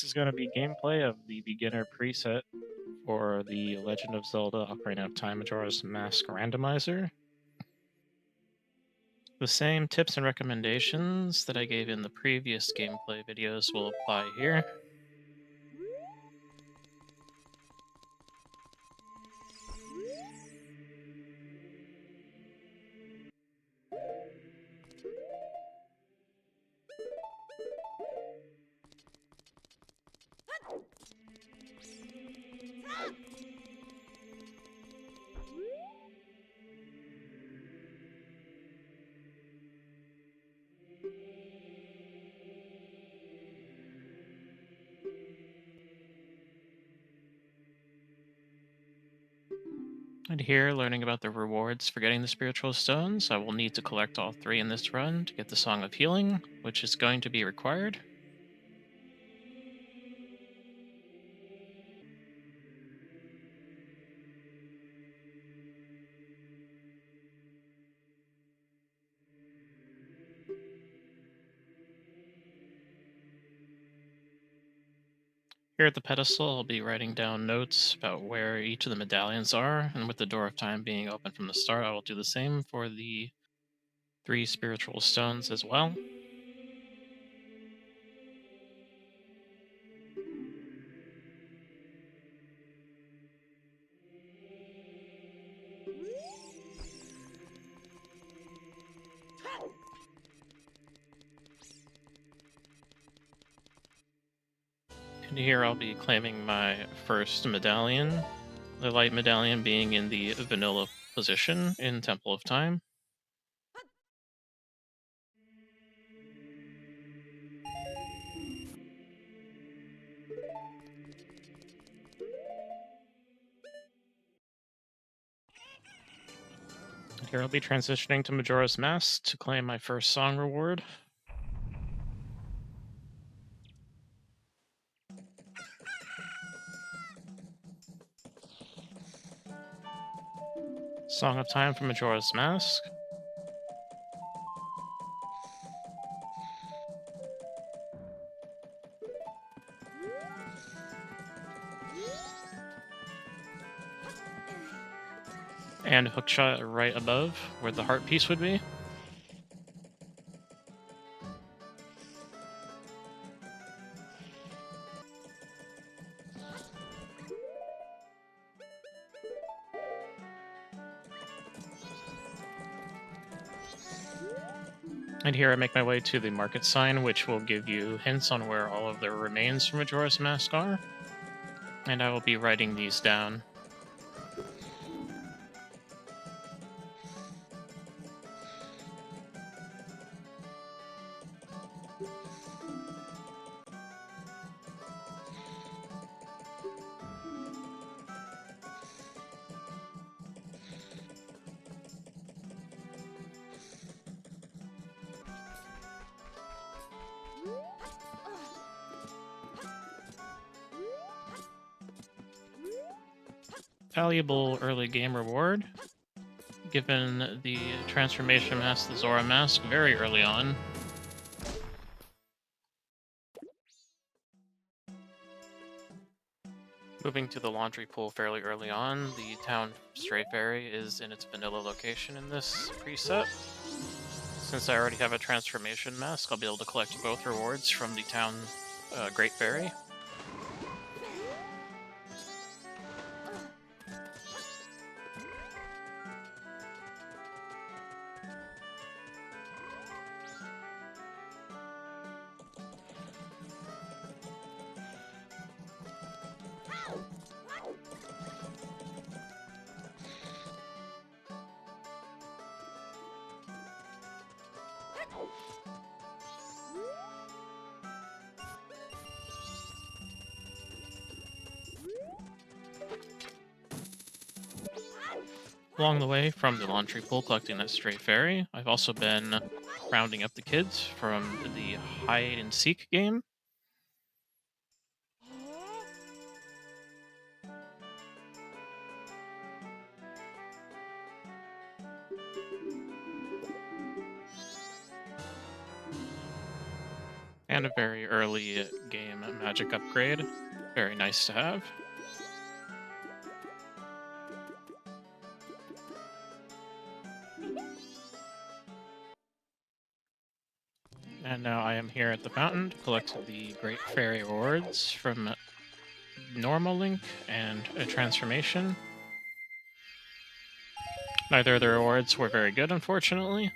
Next is going to be gameplay of the beginner preset for the Legend of Zelda Ocarina of Time Majora's Mask randomizer. The same tips and recommendations that I gave in the previous gameplay videos will apply here. And here, learning about the rewards for getting the spiritual stones, I will need to collect all three in this run to get the Song of Healing, which is going to be required. Here at the pedestal, I'll be writing down notes about where each of the medallions are, and with the Door of Time being open from the start, I will do the same for the three spiritual stones as well. And here I'll be claiming my first medallion, the light medallion being in the vanilla position in Temple of Time. And here I'll be transitioning to Majora's Mask to claim my first song reward. Song of Time from Majora's Mask. And hookshot right above where the heart piece would be. And here I make my way to the market sign, which will give you hints on where all of the remains from Majora's Mask are. And I will be writing these down. Valuable early game reward, given the transformation mask, the Zora mask, very early on. Moving to the laundry pool fairly early on, the town stray fairy is in its vanilla location in this preset. Since I already have a transformation mask, I'll be able to collect both rewards from the town Great Fairy. Along the way from the laundry pool collecting that stray fairy, I've also been rounding up the kids from the hide and seek game. And a very early game magic upgrade. Very nice to have. And now I am here at the fountain to collect the Great Fairy Rewards from Normal Link and a transformation. Neither of the rewards were very good, unfortunately.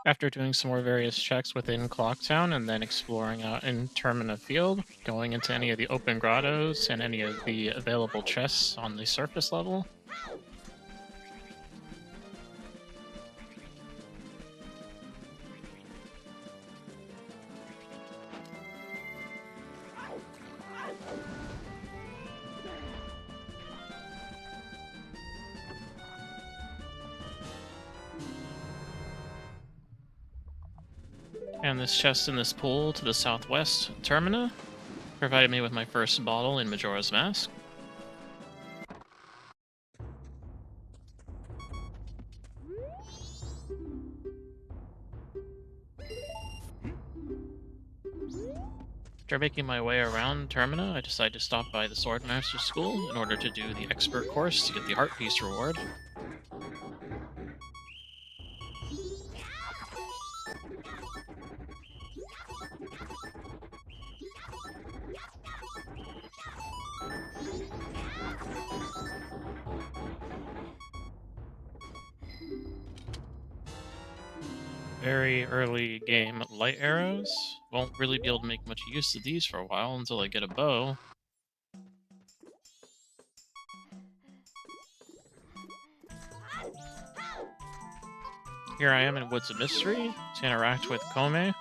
After doing some more various checks within Clocktown and then exploring out in Termina Field, going into any of the open grottos and any of the available chests on the surface level, and this chest in this pool to the southwest, Termina, provided me with my first bottle in Majora's Mask. After making my way around Termina, I decided to stop by the Swordmaster School in order to do the Expert course to get the Heart Piece reward. Very early game light arrows. Won't really be able to make much use of these for a while until I get a bow. Here I am in Woods of Mystery to interact with Kome.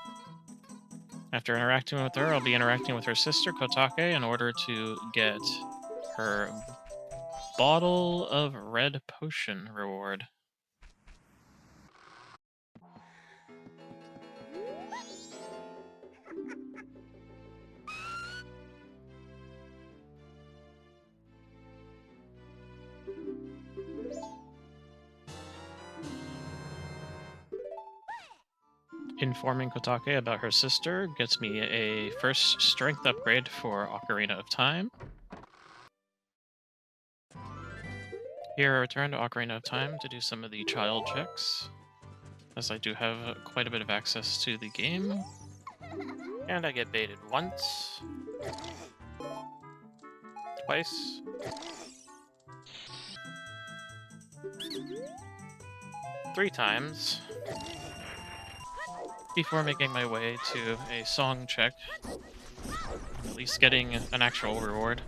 After interacting with her, I'll be interacting with her sister, Kotake, in order to get her Bottle of Red Potion reward. Informing Kotake about her sister gets me a first strength upgrade for Ocarina of Time. Here I return to Ocarina of Time to do some of the child checks, as I do have quite a bit of access to the game. And I get baited once, twice, three times, before making my way to a song check, at least getting an actual reward.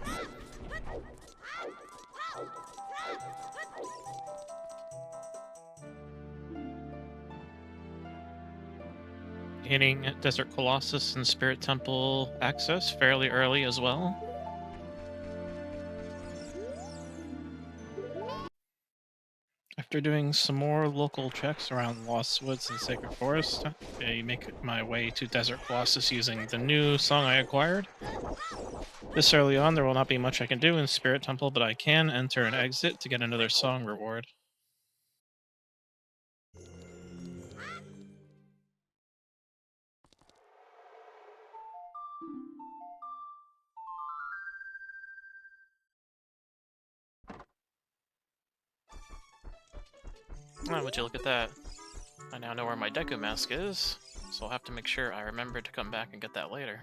Hitting Desert Colossus and Spirit Temple access fairly early as well. After doing some more local checks around Lost Woods and Sacred Forest, I make my way to Desert Colossus using the new song I acquired. This early on, there will not be much I can do in Spirit Temple, but I can enter and exit to get another song reward. Oh, would you look at that? I now know where my Deku Mask is, so I'll have to make sure I remember to come back and get that later.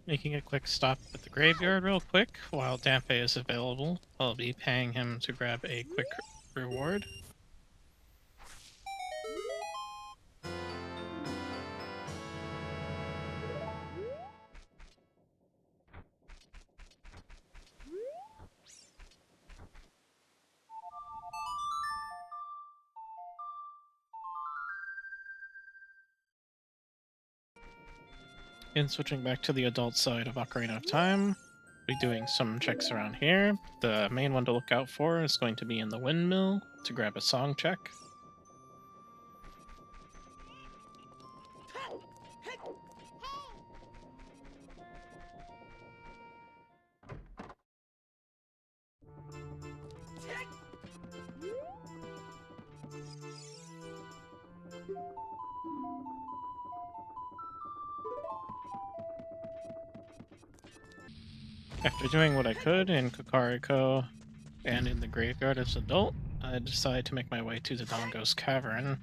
Making a quick stop at the graveyard real quick, while Dampé is available. I'll be paying him to grab a quick reward. And switching back to the adult side of Ocarina of Time, be doing some checks around here. The main one to look out for is going to be in the windmill to grab a song check. After doing what I could in Kakariko and in the graveyard as an adult, I decided to make my way to the Dongo's Cavern.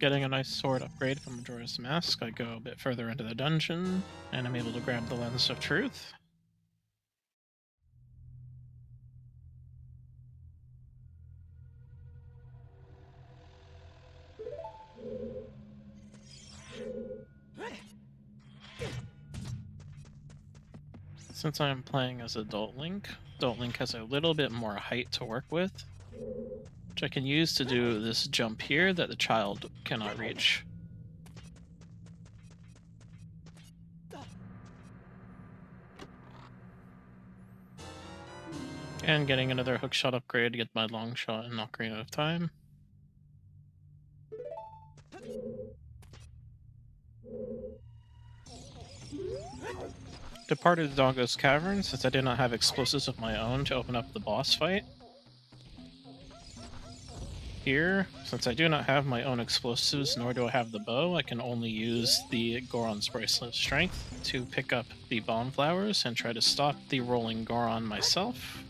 Getting a nice sword upgrade from Majora's Mask, I go a bit further into the dungeon, and I'm able to grab the Lens of Truth. Since I'm playing as Adult Link has a little bit more height to work with, which I can use to do this jump here that the child cannot reach. And getting another hookshot upgrade to get my long shot in Ocarina of Time. Departed the Dongo's Cavern since I did not have explosives of my own to open up the boss fight. Here, since I do not have my own explosives nor do I have the bow, I can only use the Goron's Bracelet of Strength to pick up the bomb flowers and try to stop the rolling Goron myself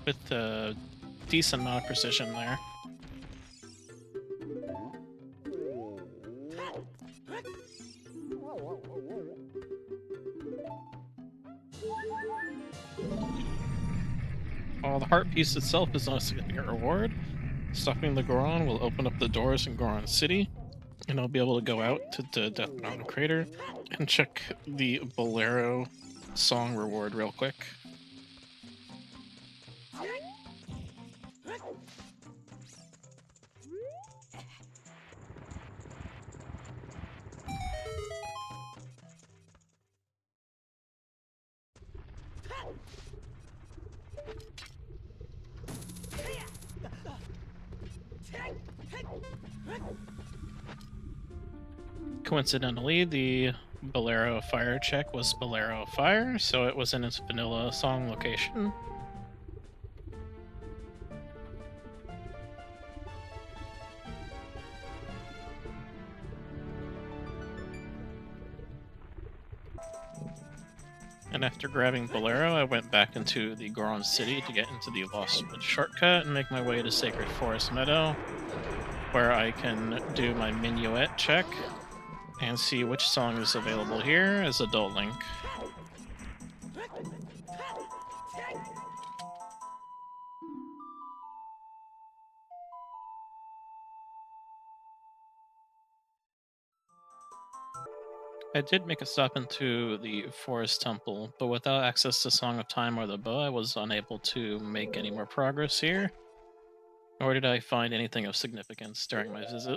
with a decent amount of precision there. While the heart piece itself is not a significant reward, stopping the Goron will open up the doors in Goron City, and I'll be able to go out to the Death Mountain Crater and check the Bolero song reward real quick. Coincidentally, the Bolero fire check was Bolero Fire, so it was in its vanilla song location. And after grabbing Bolero, I went back into the Goron City to get into the Lost Wood shortcut and make my way to Sacred Forest Meadow, where I can do my minuet check and see which song is available here as Adult Link. I did make a stop into the Forest Temple, but without access to Song of Time or the bow, I was unable to make any more progress here, nor did I find anything of significance during my visit.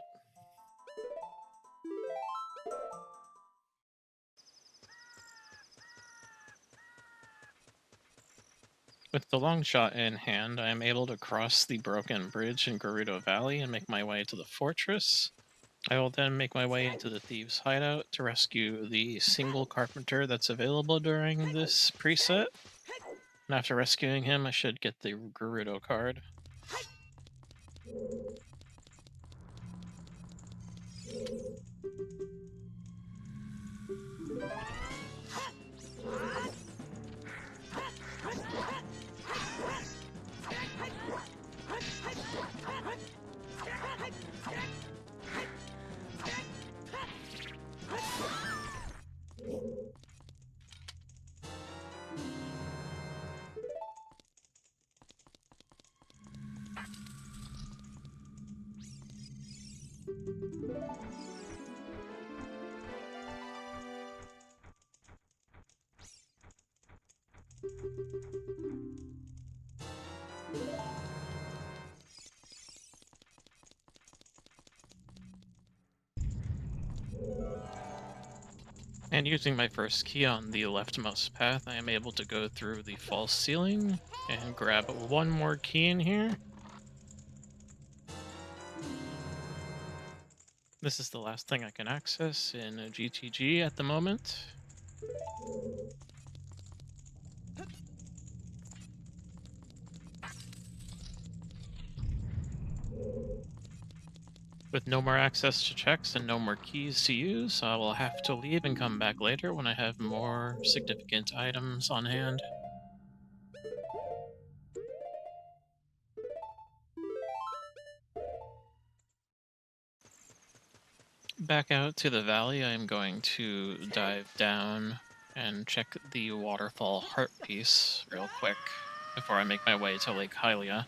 With the long shot in hand, I am able to cross the broken bridge in Gerudo Valley and make my way to the fortress. I will then make my way into the Thieves' Hideout to rescue the single carpenter that's available during this preset. And after rescuing him, I should get the Gerudo card. And using my first key on the leftmost path, I am able to go through the false ceiling and grab one more key in here. This is the last thing I can access in a GTG at the moment. With no more access to checks and no more keys to use, I will have to leave and come back later when I have more significant items on hand. Back out to the valley, I am going to dive down and check the waterfall heart piece real quick before I make my way to Lake Hylia.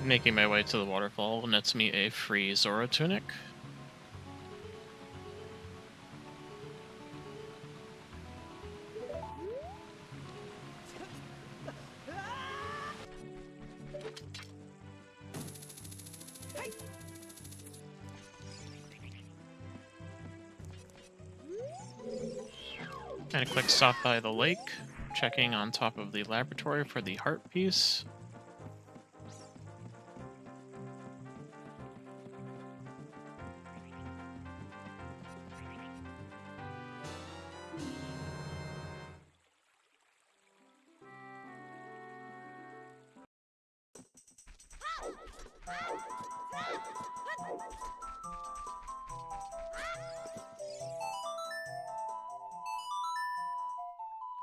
Making my way to the waterfall nets me a free Zora tunic. And a quick stop by the lake, checking on top of the laboratory for the heart piece.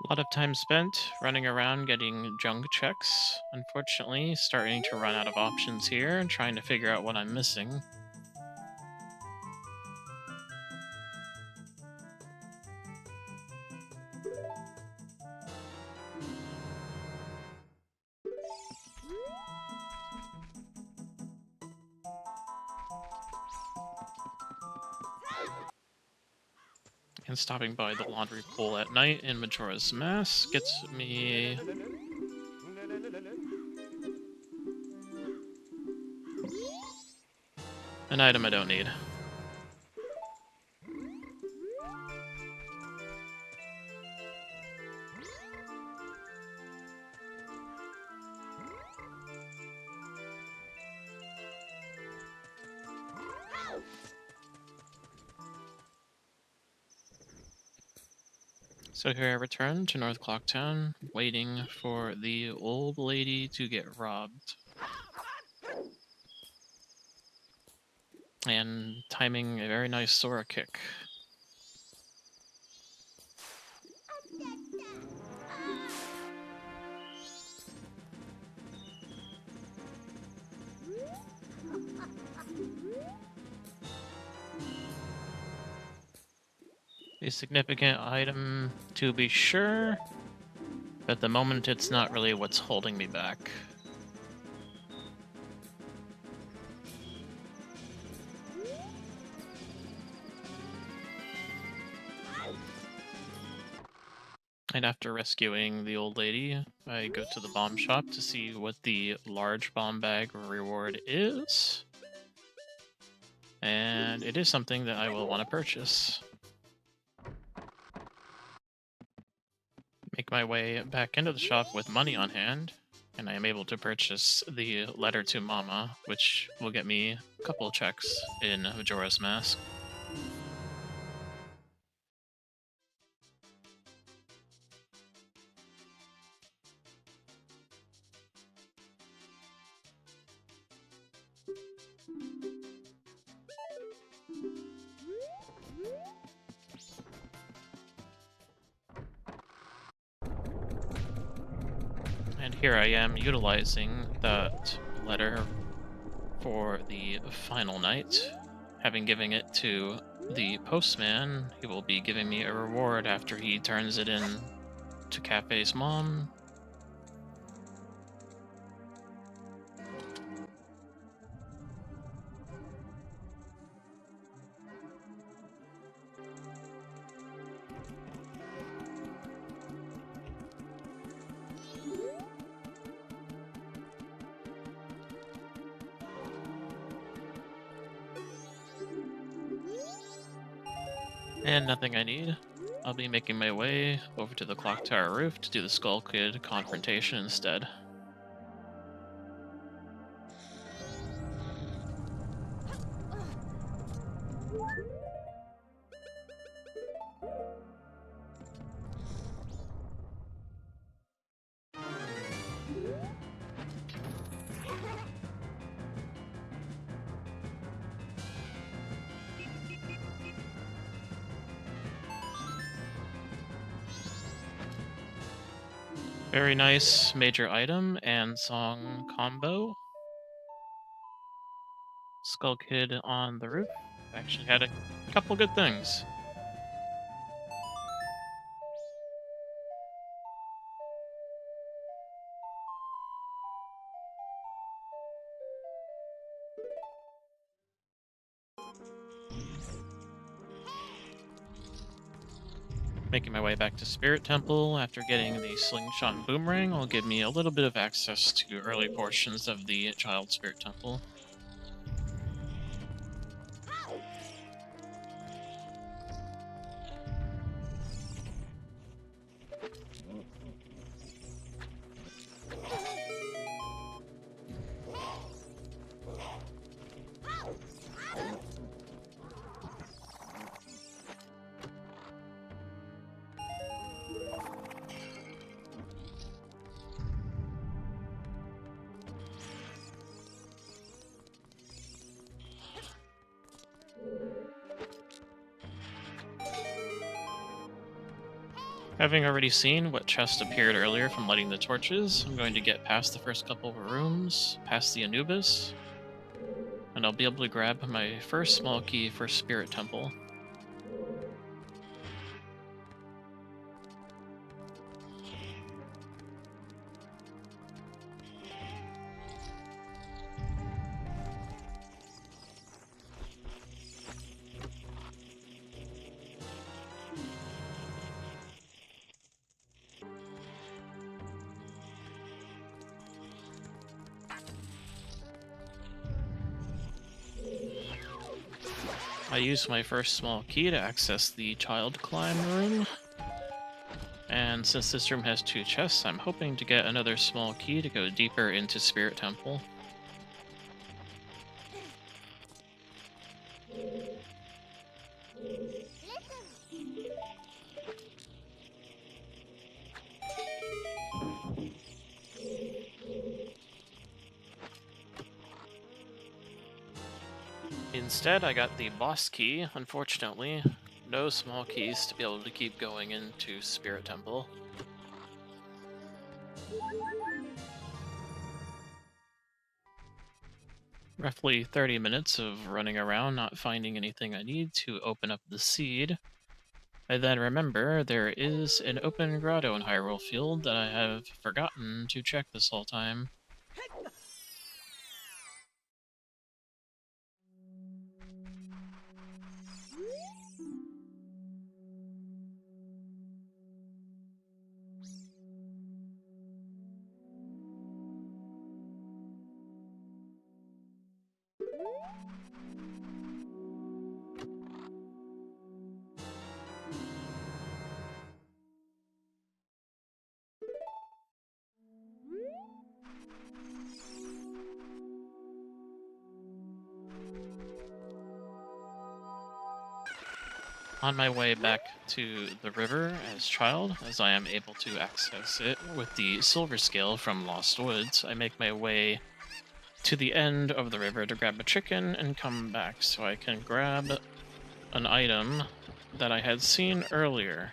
A lot of time spent running around getting junk checks. Unfortunately, starting to run out of options here and trying to figure out what I'm missing. And stopping by the laundry pool at night in Majora's Mask gets me an item I don't need. So here I return to North Clocktown, waiting for the old lady to get robbed. And timing a very nice Sora kick. A significant item to be sure, but at the moment it's not really what's holding me back. And after rescuing the old lady, I go to the bomb shop to see what the large bomb bag reward is. And it is something that I will want to purchase. Make my way back into the shop with money on hand, and I am able to purchase the letter to Mama, which will get me a couple of checks in Majora's Mask. And here I am utilizing that letter for the final night. Having given it to the postman, he will be giving me a reward after he turns it in to Cafe's mom. And nothing I need. I'll be making my way over to the clock tower roof to do the Skull Kid confrontation instead. Very nice major item and song combo. Skull Kid on the roof. Actually had a couple good things. Making my way back to Spirit Temple after getting the Slingshot and Boomerang will give me a little bit of access to early portions of the Child Spirit Temple. Having already seen what chest appeared earlier from lighting the torches, I'm going to get past the first couple of rooms, past the Anubis, and I'll be able to grab my first small key for Spirit Temple. I used my first small key to access the Child Climb room, and since this room has 2 chests, I'm hoping to get another small key to go deeper into Spirit Temple. Instead, I got the boss key, unfortunately. No small keys to be able to keep going into Spirit Temple. Roughly 30 minutes of running around not finding anything I need to open up the seed. I then remember there is an open grotto in Hyrule Field that I have forgotten to check this whole time. On my way back to the river as Child, as I am able to access it with the silver scale from Lost Woods, I make my way to the end of the river to grab a chicken and come back so I can grab an item that I had seen earlier.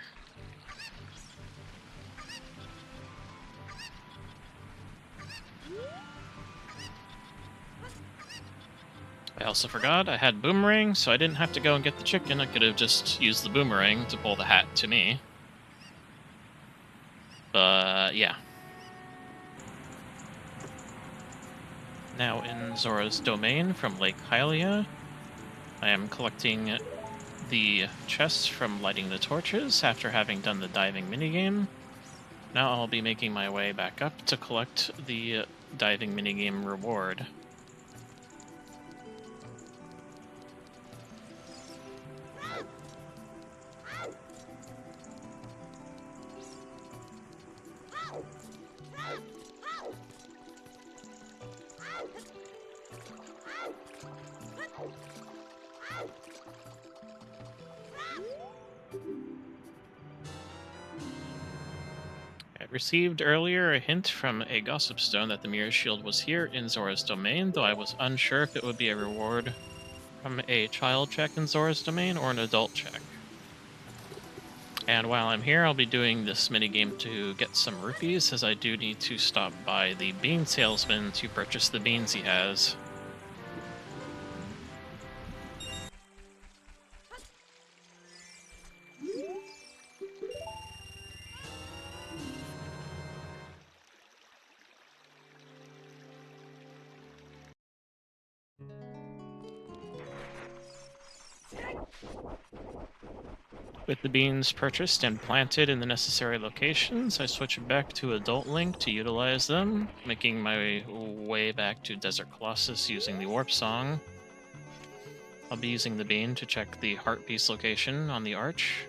I also forgot I had boomerang, so I didn't have to go and get the chicken. I could have just used the boomerang to pull the hat to me. But yeah. Now in Zora's domain from Lake Hylia, I am collecting the chests from lighting the torches after having done the diving minigame. Now I'll be making my way back up to collect the diving minigame reward. I received earlier a hint from a gossip stone that the mirror shield was here in Zora's domain, though I was unsure if it would be a reward from a child check in Zora's domain or an adult check. And while I'm here, I'll be doing this minigame to get some rupees, as I do need to stop by the bean salesman to purchase the beans he has. With the beans purchased and planted in the necessary locations, I switch back to Adult Link to utilize them, making my way back to Desert Colossus using the Warp Song. I'll be using the bean to check the heart piece location on the arch.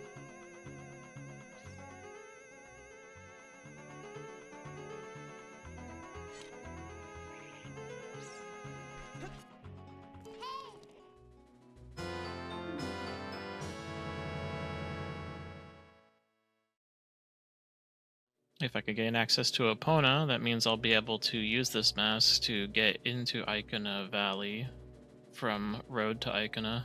If I could gain access to Epona, that means I'll be able to use this mask to get into Icona Valley from Road to Icona.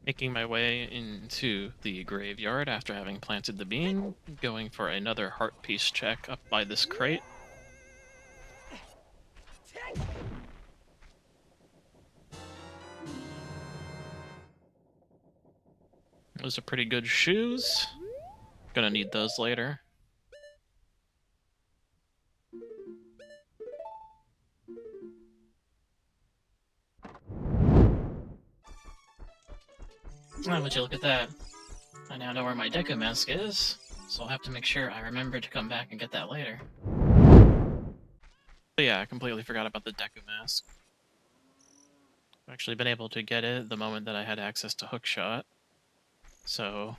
Making my way into the graveyard after having planted the bean, going for another heart piece check up by this crate. Those are pretty good shoes. Gonna need those later. Oh, would you look at that? I now know where my Deku mask is, so I'll have to make sure I remember to come back and get that later. But yeah, I completely forgot about the Deku mask. I've actually been able to get it the moment that I had access to Hookshot. So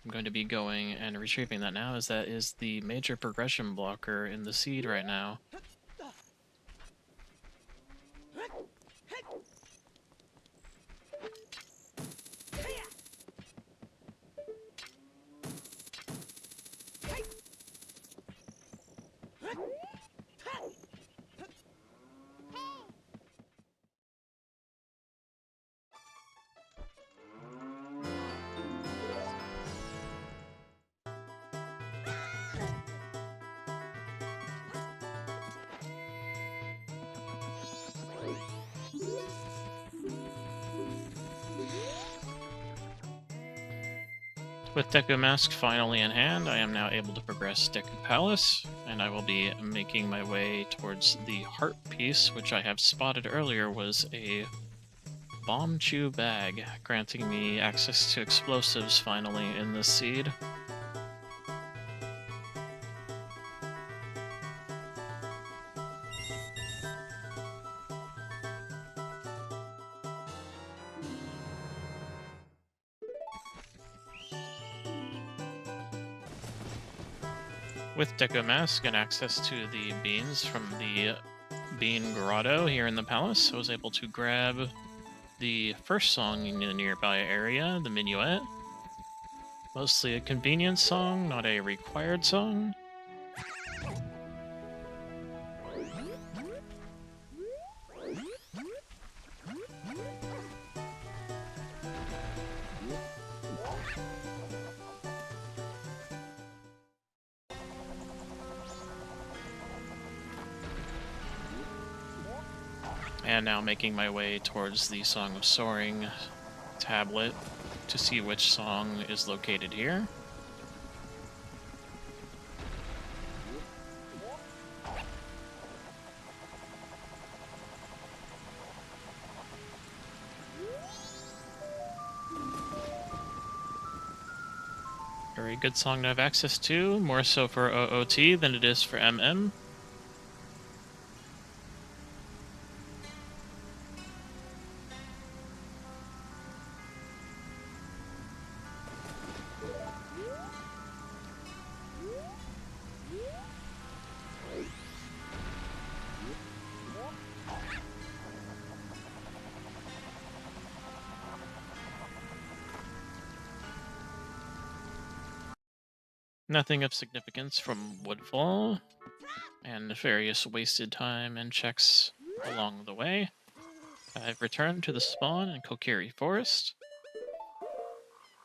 I'm going to be going and retrieving that now, as that is the major progression blocker in the seed right now. With Deku Mask finally in hand, I am now able to progress Deku Palace, and I will be making my way towards the heart piece, which I have spotted earlier was a Bomb Chew bag, granting me access to explosives finally in this seed. With Deku Mask and access to the beans from the Bean Grotto here in the palace, I was able to grab the first song in the nearby area, the Minuet. Mostly a convenience song, not a required song. And now making my way towards the Song of Soaring tablet to see which song is located here. Very good song to have access to, more so for OOT than it is for MM. Nothing of significance from Woodfall, and various wasted time and checks along the way. I've returned to the spawn in Kokiri Forest.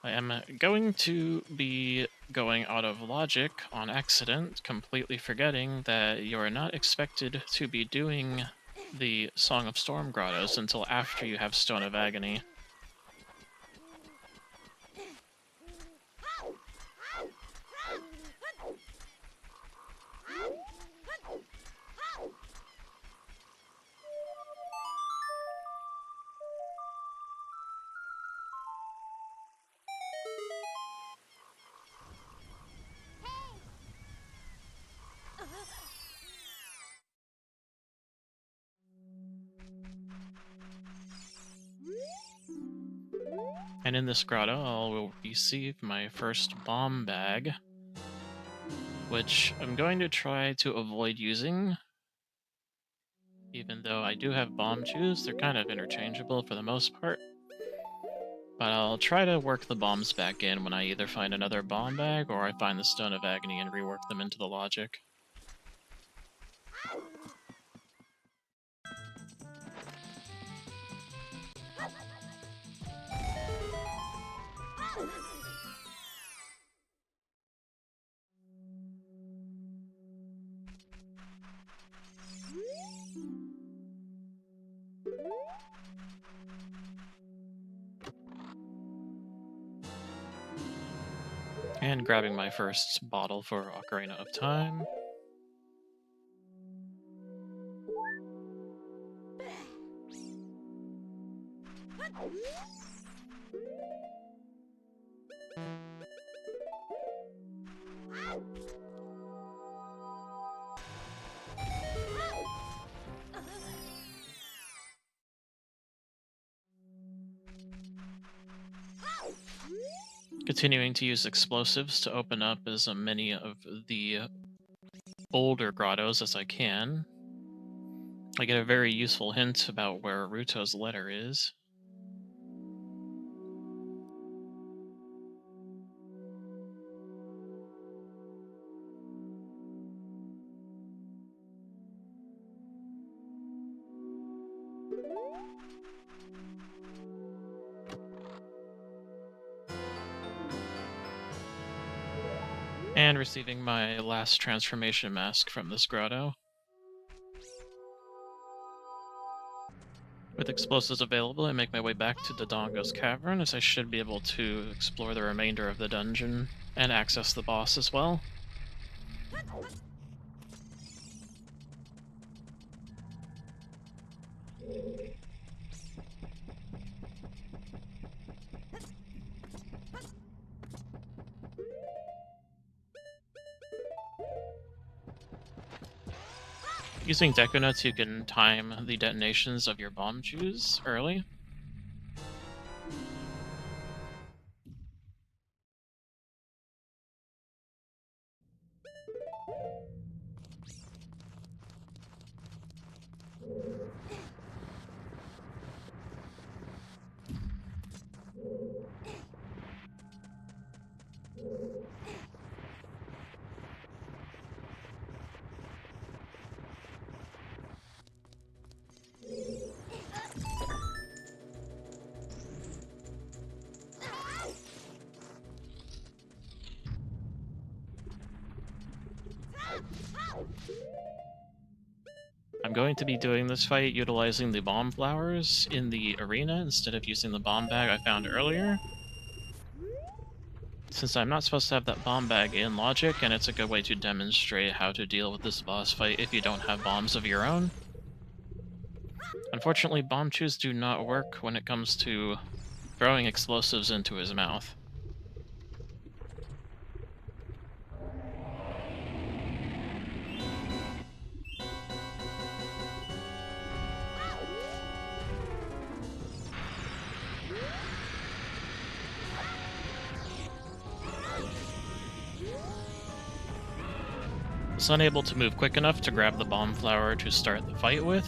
I am going to be going out of logic on accident, completely forgetting that you are not expected to be doing the Song of Storm Grottos until after you have Stone of Agony. And in this grotto, I will receive my first bomb bag, which I'm going to try to avoid using. Even though I do have bomb shoes, they're kind of interchangeable for the most part. But I'll try to work the bombs back in when I either find another bomb bag or I find the Stone of Agony and rework them into the logic. And grabbing my first bottle for Ocarina of Time. Continuing to use explosives to open up as many of the older grottos as I can. I get a very useful hint about where Ruto's letter is. And receiving my last transformation mask from this grotto. With explosives available, I make my way back to Dodongo's cavern, as I should be able to explore the remainder of the dungeon and access the boss as well. Using Deku Nuts, you can time the detonations of your bomb shoes early. going to be doing this fight utilizing the bomb flowers in the arena instead of using the bomb bag I found earlier. Since I'm not supposed to have that bomb bag in logic, and it's a good way to demonstrate how to deal with this boss fight if you don't have bombs of your own. Unfortunately, bomb chews do not work when it comes to throwing explosives into his mouth. Was unable to move quick enough to grab the bomb flower to start the fight with.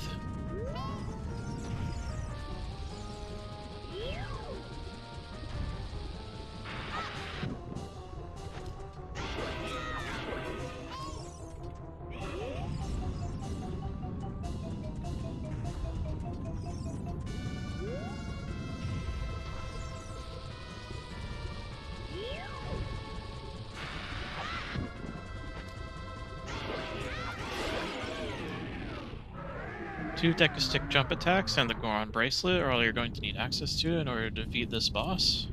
Two deck of stick jump attacks and the Goron bracelet are all you're going to need access to in order to defeat this boss.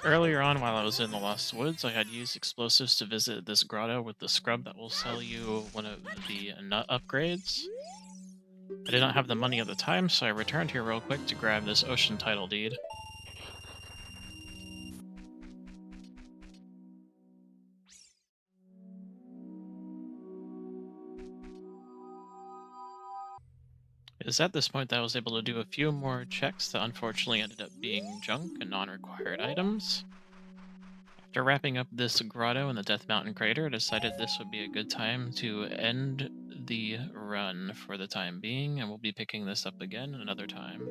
Earlier on, while I was in the Lost Woods, I had used explosives to visit this grotto with the scrub that will sell you one of the nut upgrades. I did not have the money at the time, so I returned here real quick to grab this ocean title deed. It is at this point that I was able to do a few more checks that unfortunately ended up being junk and non-required items. After wrapping up this grotto in the Death Mountain crater, I decided this would be a good time to end the run for the time being, and we'll be picking this up again another time.